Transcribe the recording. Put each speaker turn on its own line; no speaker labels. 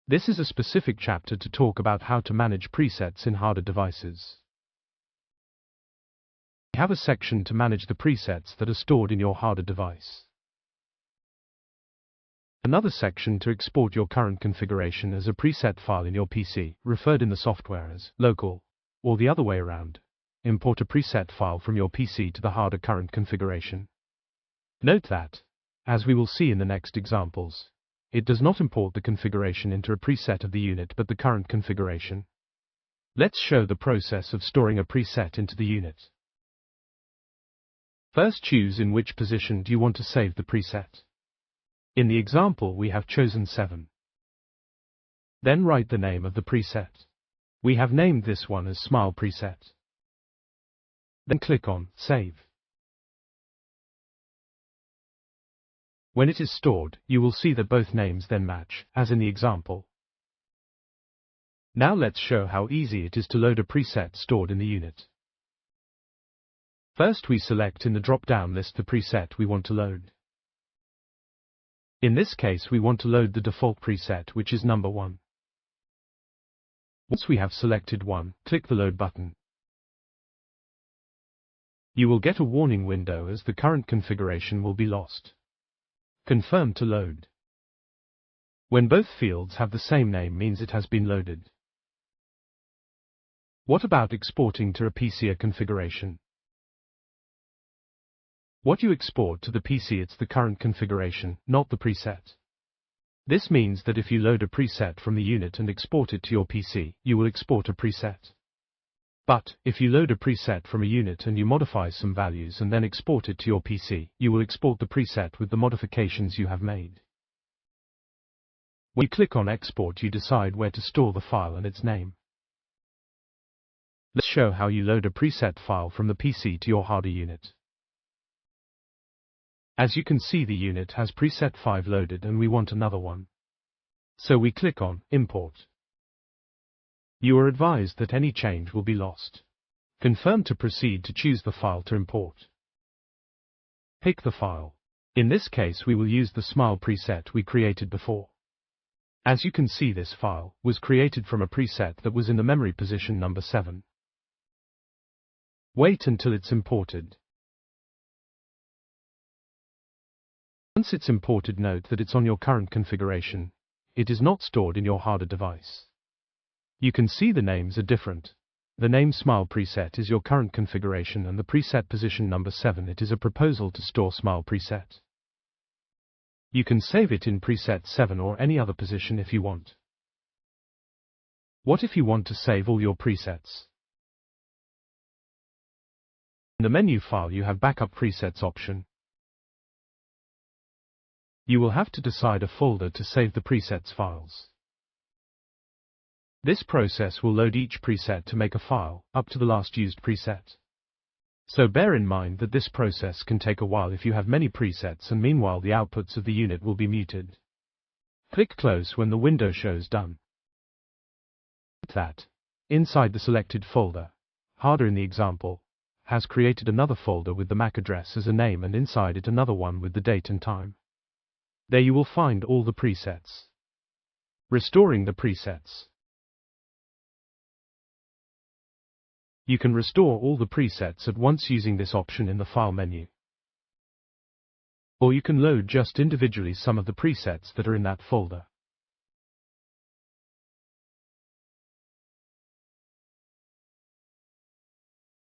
This is a specific chapter to talk about how to manage presets in HADA devices. We have a section to manage the presets that are stored in your HADA device. Another section to export your current configuration as a preset file in your PC, referred in the software as local, or the other way around. Import a preset file from your PC to the HADA current configuration. Note that, as we will see in the next examples, it does not import the configuration into a preset of the unit but the current configuration. Let's show the process of storing a preset into the unit. First, choose in which position do you want to save the preset. In the example we have chosen 7. Then write the name of the preset. We have named this one as Smile Preset. Then click on Save. When it is stored, you will see that both names then match, as in the example. Now let's show how easy it is to load a preset stored in the unit. First, we select in the drop-down list the preset we want to load. In this case, we want to load the default preset, which is number 1. Once we have selected one, click the Load button. You will get a warning window as the current configuration will be lost. Confirm to load. When both fields have the same name means it has been loaded. What about exporting to a PC configuration? What you export to the PC, it's the current configuration, not the preset. This means that if you load a preset from the unit and export it to your PC, you will export a preset. But, if you load a preset from a unit and you modify some values and then export it to your PC, you will export the preset with the modifications you have made. When you click on Export, you decide where to store the file and its name. Let's show how you load a preset file from the PC to your HADA unit. As you can see, the unit has preset 5 loaded and we want another one. So we click on Import. You are advised that any change will be lost. Confirm to proceed to choose the file to import. Pick the file. In this case, we will use the Smile preset we created before. As you can see, this file was created from a preset that was in the memory position number 7. Wait until it's imported. Once it's imported, note that it's on your current configuration. It is not stored in your HADA device. You can see the names are different. The name Smile Preset is your current configuration and the preset position number 7, it is a proposal to store Smile Preset. You can save it in preset 7 or any other position if you want. What if you want to save all your presets? In the menu file you have Backup Presets option. You will have to decide a folder to save the presets files. This process will load each preset to make a file, up to the last used preset. So bear in mind that this process can take a while if you have many presets, and meanwhile the outputs of the unit will be muted. Click Close when the window shows Done. Note that, inside the selected folder, HADA in the example, has created another folder with the MAC address as a name and inside it another one with the date and time. There you will find all the presets. Restoring the presets. You can restore all the presets at once using this option in the File menu. Or you can load just individually some of the presets that are in that folder.